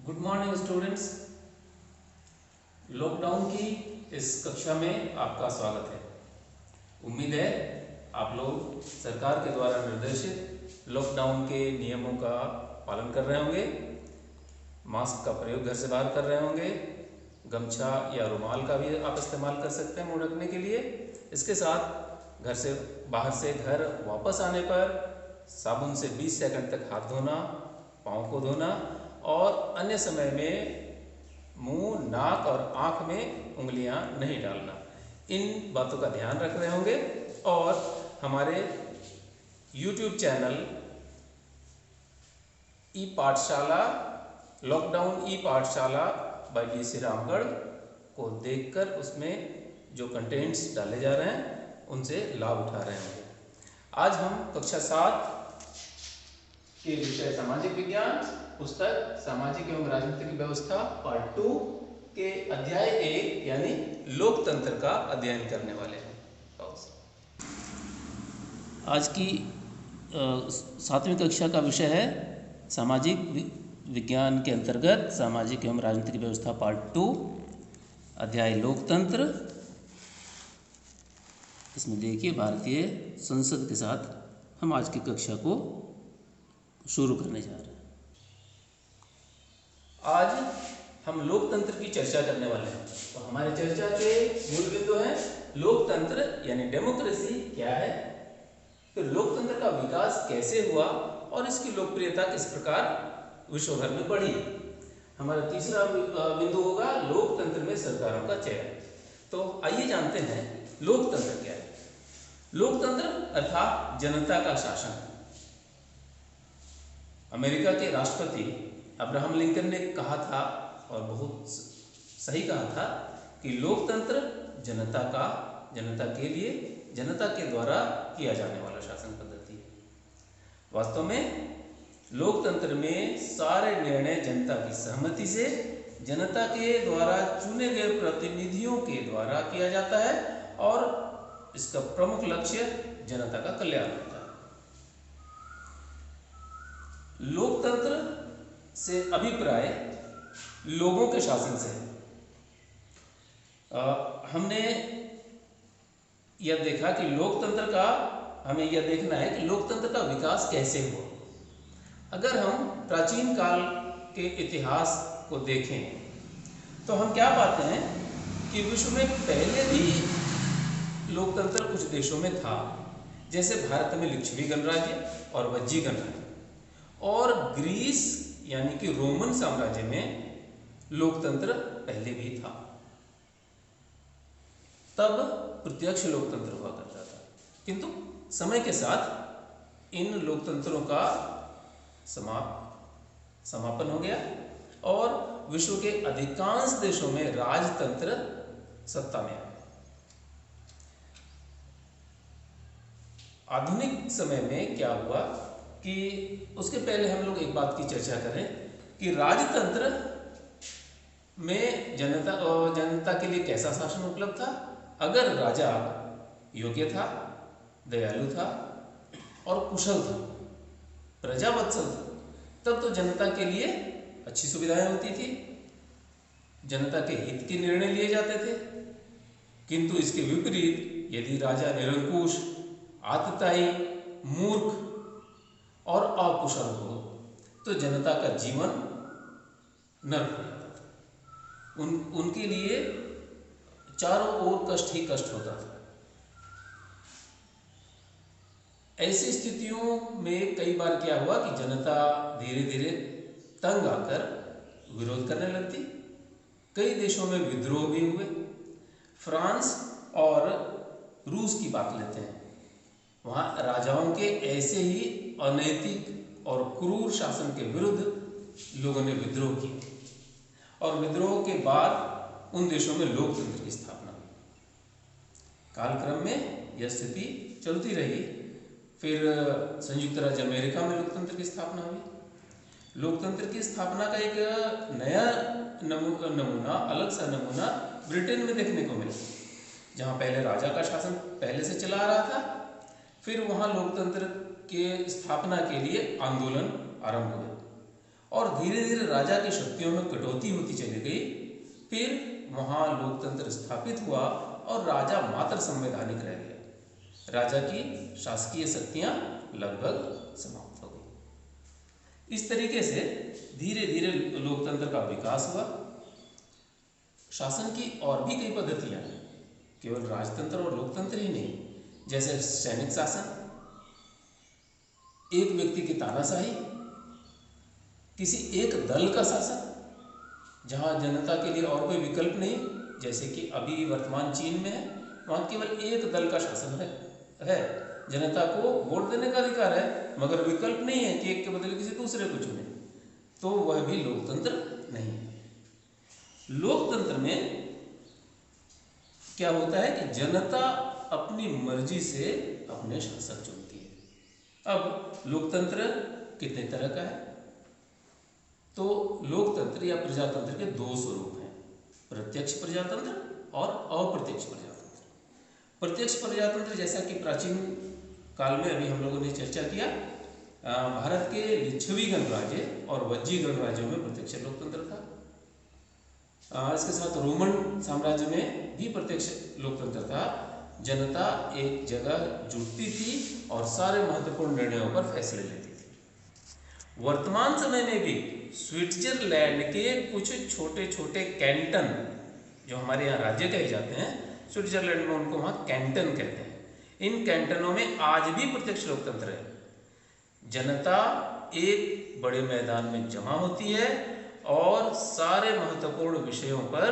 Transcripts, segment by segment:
Good morning students. Lockdown की इस कक्षा में आपका स्वागत है। उम्मीद है आप लोग सरकार के द्वारा निर्देशित लॉकडाउन के नियमों का पालन कर रहे होंगे, मास्क का प्रयोग घर से बाहर कर रहे होंगे, गमछा या रुमाल का भी आप इस्तेमाल कर सकते हैं मुंह ढकने के लिए। इसके साथ घर से बाहर से घर वापस आने पर साबुन से 20 सेकंड तक हाथ धोना, पाँव को धोना और अन्य समय में मुंह, नाक और आँख में उंगलियां नहीं डालना। इन बातों का ध्यान रख रहे होंगे और हमारे YouTube चैनल ई पाठशाला, लॉकडाउन ई पाठशाला बाय DC रामगढ़ को देखकर उसमें जो कंटेंट्स डाले जा रहे हैं उनसे लाभ उठा रहे होंगे। आज हम कक्षा 7 के विषय सामाजिक विज्ञान पुस्तक सामाजिक एवं राजनीतिक व्यवस्था पार्ट 2 के अध्याय 1 यानी लोकतंत्र का अध्ययन करने वाले हैं। आज की 7वीं कक्षा का विषय है सामाजिक विज्ञान के अंतर्गत सामाजिक एवं राजनीतिक व्यवस्था पार्ट 2 अध्याय लोकतंत्र। इसमें देखिए भारतीय संसद के साथ हम आज की कक्षा को शुरू करने जा रहे हैं। आज हम लोकतंत्र की चर्चा करने वाले हैं। तो हमारी चर्चा के मूल बिंदु हैं लोकतंत्र यानी डेमोक्रेसी क्या है, फिर लोकतंत्र का विकास कैसे हुआ और इसकी लोकप्रियता किस प्रकार विश्व भर में बढ़ी। हमारा तीसरा बिंदु होगा लोकतंत्र में सरकारों का चयन। तो आइए जानते हैं लोकतंत्र क्या है। लोकतंत्र अर्थात जनता का शासन। अमेरिका के राष्ट्रपति अब्राहम लिंकन ने कहा था और बहुत सही कहा था कि लोकतंत्र जनता के लिए जनता के द्वारा किया जाने वाला शासन पद्धति है। वास्तव में लोकतंत्र में सारे निर्णय जनता की सहमति से जनता के द्वारा चुने गए प्रतिनिधियों के द्वारा किया जाता है और इसका प्रमुख लक्ष्य जनता का कल्याण होता है। लोकतंत्र से अभिप्राय लोगों के शासन से हमने यह देखा कि लोकतंत्र का हमें यह देखना है कि लोकतंत्र का विकास कैसे हुआ। अगर हम प्राचीन काल के इतिहास को देखें तो हम क्या पाते हैं कि विश्व में पहले भी लोकतंत्र कुछ देशों में था, जैसे भारत में लिच्छवी गणराज्य और वज्जी गणराज्य, और ग्रीस यानी कि रोमन साम्राज्य में लोकतंत्र पहले भी था। तब प्रत्यक्ष लोकतंत्र हुआ करता था, किंतु समय के साथ इन लोकतंत्रों का समापन हो गया और विश्व के अधिकांश देशों में राजतंत्र सत्ता में आया। आधुनिक समय में क्या हुआ कि उसके पहले हम लोग एक बात की चर्चा करें कि राजतंत्र में जनता के लिए कैसा शासन उपलब्ध था। अगर राजा योग्य था, दयालु था और कुशल था, प्रजावत्सल था, तब तो जनता के लिए अच्छी सुविधाएं होती थी, जनता के हित के निर्णय लिए जाते थे। किंतु इसके विपरीत यदि राजा निरंकुश, आतताई, मूर्ख और अकुशल हो तो जनता का जीवन नरक हो जाता था। उनके लिए चारों ओर कष्ट ही कष्ट होता था। ऐसी स्थितियों में कई बार क्या हुआ कि जनता धीरे धीरे तंग आकर विरोध करने लगती। कई देशों में विद्रोह भी हुए। फ्रांस और रूस की बात लेते हैं, वहाँ राजाओं के ऐसे ही अनैतिक और क्रूर शासन के विरुद्ध लोगों ने विद्रोह किया और विद्रोह के बाद उन देशों में लोकतंत्र की स्थापना हुई। कालक्रम में यह स्थिति चलती रही। फिर संयुक्त राज्य अमेरिका में लोकतंत्र की स्थापना हुई। लोकतंत्र की स्थापना का एक नया नमूना, अलग सा नमूना ब्रिटेन में देखने को मिला, जहाँ पहले राजा का शासन पहले से चला आ रहा था। फिर वहाँ लोकतंत्र के स्थापना के लिए आंदोलन आरंभ हुए और और धीरे धीरे राजा की शक्तियों में कटौती होती चली गई। फिर वहाँ लोकतंत्र स्थापित हुआ और राजा मात्र संवैधानिक रह गया। राजा की शासकीय शक्तियाँ लगभग समाप्त हो गई। इस तरीके से धीरे धीरे लोकतंत्र का विकास हुआ। शासन की और भी कई पद्धतियाँ हैं, केवल राजतंत्र और लोकतंत्र ही नहीं, जैसे सैनिक शासन, एक व्यक्ति की तानाशाही, किसी एक दल का शासन जहाँ जनता के लिए और कोई विकल्प नहीं, जैसे कि अभी वर्तमान चीन में है, वहाँ केवल एक दल का शासन है। जनता को वोट देने का अधिकार है मगर विकल्प नहीं है कि एक के बदले किसी दूसरे को चुने, तो वह भी लोकतंत्र नहीं है। लोकतंत्र में क्या होता है कि जनता अपनी मर्जी से अपने शासक चुनती है। अब लोकतंत्र कितने तरह का है? तो लोकतंत्र या प्रजातंत्र के दो स्वरूप हैं, प्रत्यक्ष प्रजातंत्र और अप्रत्यक्ष प्रजातंत्र। प्रत्यक्ष प्रजातंत्र जैसा कि प्राचीन काल में अभी हम लोगों ने चर्चा किया, भारत के लिच्छवी गणराज्य और वज्जी गणराज्यों में प्रत्यक्ष लोकतंत्र था। इसके साथ रोमन साम्राज्य में भी प्रत्यक्ष लोकतंत्र था। जनता एक जगह जुटती थी और सारे महत्वपूर्ण निर्णयों पर फैसले लेती थी। वर्तमान समय में भी स्विट्जरलैंड के कुछ छोटे छोटे कैंटन, जो हमारे यहाँ राज्य कहे जाते हैं, स्विट्जरलैंड में उनको वहाँ कैंटन कहते हैं। इन कैंटनों में आज भी प्रत्यक्ष लोकतंत्र है। जनता एक बड़े मैदान में जमा होती है और सारे महत्वपूर्ण विषयों पर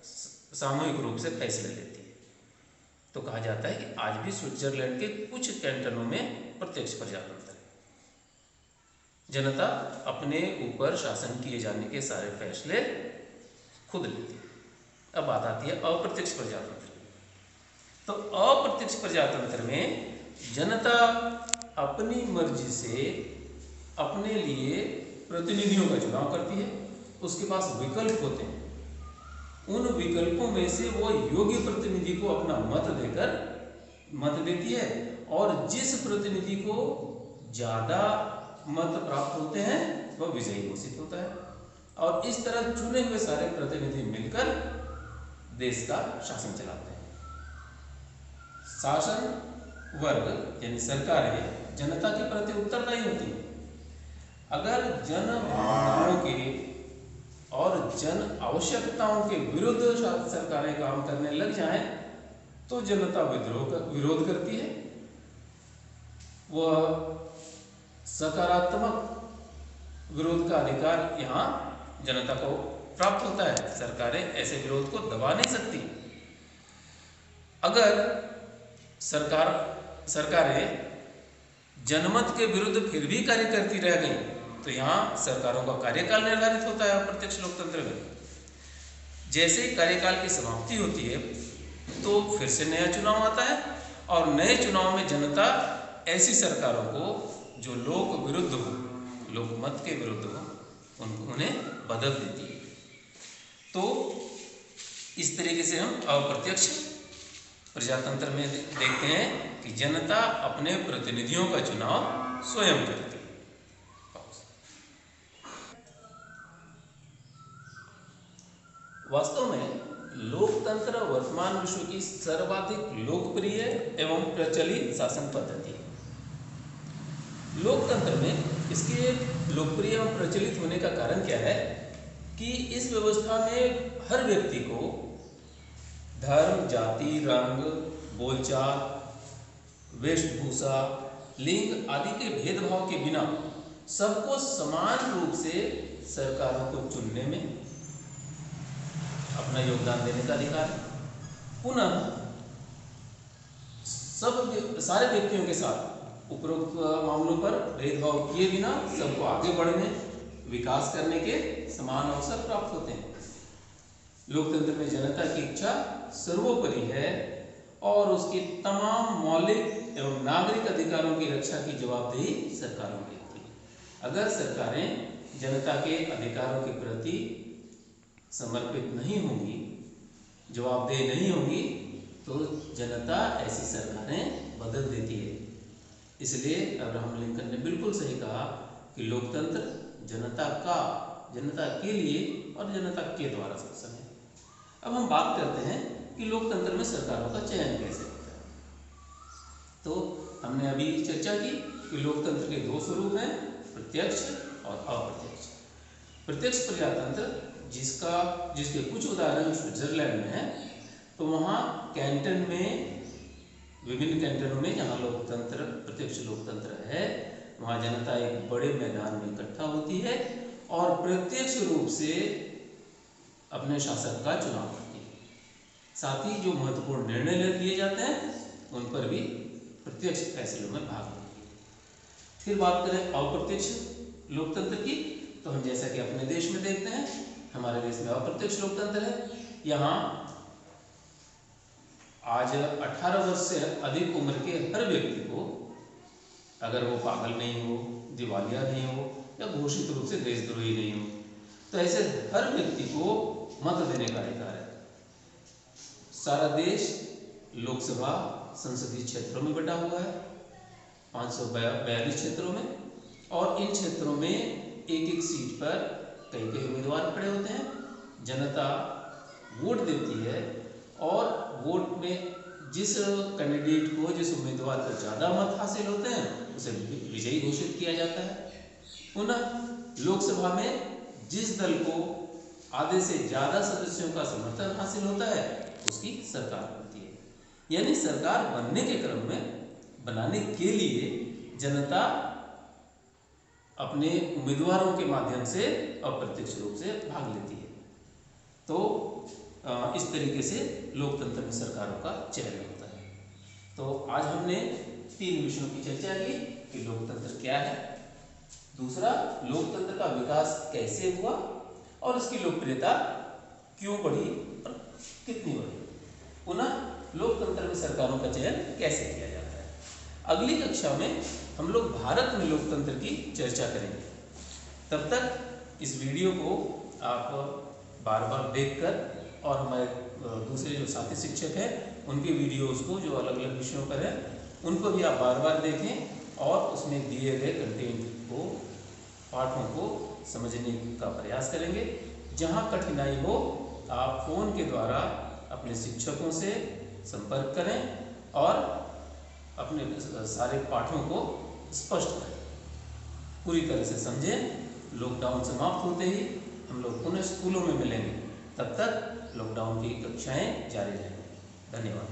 सामूहिक रूप से फैसले लेती है। तो कहा जाता है कि आज भी स्विट्जरलैंड के कुछ कैंटनों में प्रत्यक्ष प्रजातंत्र है। जनता अपने ऊपर शासन किए जाने के सारे फैसले खुद लेती है। अब बात आती है अप्रत्यक्ष प्रजातंत्र। तो अप्रत्यक्ष प्रजातंत्र में जनता अपनी मर्जी से अपने लिए प्रतिनिधियों का चुनाव करती है। उसके पास विकल्प होते हैं, उन विकल्पों में से वो योग्य प्रतिनिधि को अपना मत देती है और जिस प्रतिनिधि को ज़्यादा मत प्राप्त होते हैं वह विजयी घोषित होता है। और इस तरह चुने हुए सारे प्रतिनिधि मिलकर देश का शासन चलाते हैं। शासन वर्ग यानी सरकारें जनता के प्रति उत्तरदायी होती हैं। अगर जन भावनाओं के और जन आवश्यकताओं के विरुद्ध सरकारें काम करने लग जाएं तो जनता विरोध करती है। वह सकारात्मक विरोध का अधिकार यहाँ जनता को प्राप्त होता है। सरकारें ऐसे विरोध को दबा नहीं सकती। अगर सरकारें जनमत के विरुद्ध फिर भी कार्य करती रह गई तो यहाँ सरकारों का कार्यकाल निर्धारित होता है अप्रत्यक्ष लोकतंत्र में। जैसे ही कार्यकाल की समाप्ति होती है तो फिर से नया चुनाव आता है और नए चुनाव में जनता ऐसी सरकारों को जो लोक विरुद्ध हो, लोकमत के विरुद्ध हो, उन्हें बदल देती है। तो इस तरीके से हम अप्रत्यक्ष प्रजातंत्र में देखते हैं कि जनता अपने प्रतिनिधियों का चुनाव स्वयं करती है। वास्तव में लोकतंत्र वर्तमान विश्व की सर्वाधिक लोकप्रिय एवं प्रचलित शासन पद्धति है। लोकतंत्र में इसके लोकप्रिय एवं प्रचलित होने का कारण क्या है कि इस व्यवस्था में हर व्यक्ति को धर्म, जाति, रंग, बोलचाल, वेशभूषा, लिंग आदि के भेदभाव के बिना सबको समान रूप से सरकारों को चुनने में अपना योगदान देने का अधिकार है। पुनः सारे व्यक्तियों के साथ उपरोक्त मामलों पर भेदभाव किए बिना सबको आगे बढ़ने, विकास करने के समान अवसर प्राप्त होते हैं। लोकतंत्र में जनता की इच्छा सर्वोपरि है और उसके तमाम मौलिक एवं नागरिक अधिकारों की रक्षा की जवाबदेही सरकारों की होती है। अगर सरकारें जनता के अधिकारों के प्रति समर्पित नहीं होंगी, जवाबदेह नहीं होंगी, तो जनता ऐसी सरकारें बदल देती है। इसलिए अब्राहम लिंकन ने बिल्कुल सही कहा कि लोकतंत्र जनता का, जनता के लिए और जनता के द्वारा शासन है। अब हम बात करते हैं कि लोकतंत्र में सरकारों का चयन कैसे होता है। तो हमने अभी चर्चा की कि लोकतंत्र के दो स्वरूप हैं, प्रत्यक्ष और अप्रत्यक्ष। प्रत्यक्ष प्रजातंत्र जिसके कुछ उदाहरण स्विट्जरलैंड में है, तो वहाँ कैंटन में, विभिन्न कैंटनों में जहाँ लोकतंत्र, प्रत्यक्ष लोकतंत्र है, वहाँ जनता एक बड़े मैदान में इकट्ठा होती है और प्रत्यक्ष रूप से अपने शासक का चुनाव करती है। साथ ही जो महत्वपूर्ण निर्णय लिए जाते हैं उन पर भी प्रत्यक्ष फैसलों में भाग लेती है। फिर बात करें अप्रत्यक्ष लोकतंत्र की, तो हम जैसा कि अपने देश में देखते हैं, हमारे देश में अप्रत्यक्ष लोकतंत्र है। यहाँ आज 18 वर्ष से अधिक उम्र के हर व्यक्ति को, अगर वो पागल नहीं हो, दिवालिया नहीं हो या घोषित रूप से देशद्रोही नहीं हो, तो ऐसे हर व्यक्ति को मत देने का अधिकार है। सारा देश लोकसभा संसदीय क्षेत्रों में बटा हुआ है, 542 क्षेत्रों में, और इन क्षेत्रों में एक एक सीट पर कई कई उम्मीदवार खड़े होते हैं। जनता वोट देती है और वोट में जिस कैंडिडेट को, जिस उम्मीदवार को ज़्यादा मत हासिल होते हैं उसे विजयी घोषित किया जाता है। पुनः लोकसभा में जिस दल को आधे से ज़्यादा सदस्यों का समर्थन हासिल होता है उसकी सरकार बनती है। यानी सरकार बनने के क्रम में, बनाने के लिए जनता अपने उम्मीदवारों के माध्यम से अप्रत्यक्ष रूप से भाग लेती है। तो इस तरीके से लोकतंत्र में सरकारों का चयन होता है। तो आज हमने 3 विषयों की चर्चा की कि लोकतंत्र क्या है, दूसरा लोकतंत्र का विकास कैसे हुआ और उसकी लोकप्रियता क्यों बढ़ी और कितनी बढ़ी, पुनः लोकतंत्र में सरकारों का चयन कैसे किया जाता है। अगली कक्षा में हम लोग भारत में लोकतंत्र की चर्चा करेंगे। तब तक इस वीडियो को आप बार बार देखकर, और हमारे दूसरे जो साथी शिक्षक हैं उनके वीडियोस को जो अलग अलग विषयों पर है उनको भी आप बार बार देखें और उसमें दिए गए कंटेंट को, पाठों को समझने का प्रयास करेंगे। जहाँ कठिनाई हो आप फ़ोन के द्वारा अपने शिक्षकों से संपर्क करें और अपने सारे पाठों को स्पष्ट करें, पूरी तरह से समझें। लॉकडाउन समाप्त होते ही हम लोग पुनः स्कूलों में मिलेंगे, तब तक लॉकडाउन की कक्षाएं जारी रहेंगी। धन्यवाद।